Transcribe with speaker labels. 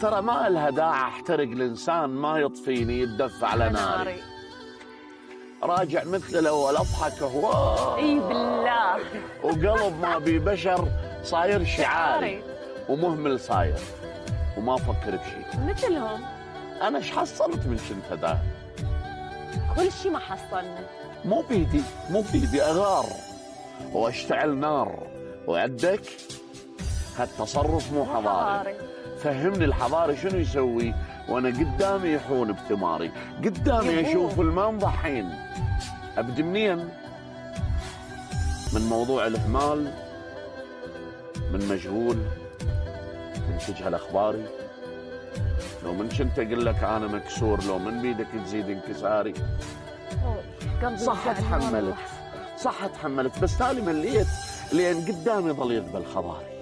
Speaker 1: ترى ما لها داعي احترق الانسان ما يطفيني يتدفع على ناري. راجع مثل الاول اضحك هو
Speaker 2: اي بالله،
Speaker 1: وقلب ما بي بشر صاير شعاري ومهمل صاير وما افكر بشيء
Speaker 2: مثلهم.
Speaker 1: انا ايش حصلت من كنت هذا؟
Speaker 2: كل شيء ما حصلنا.
Speaker 1: مو بيدي اغار واشتعل نار وعدك. هالتصرف مو حضاري. فهمني الحضاري شنو يسوي وانا قدامي يحون بثماري، قدامي اشوف المنظر حين ابدي منين؟ من موضوع الاهمال، من مشغول، من تجهل اخباري. لو من كنت اقول لك انا مكسور، لو من بيدك تزيد انكساري. صح تحملت بس تالي مليت لان قدامي ظل يقبل خباري.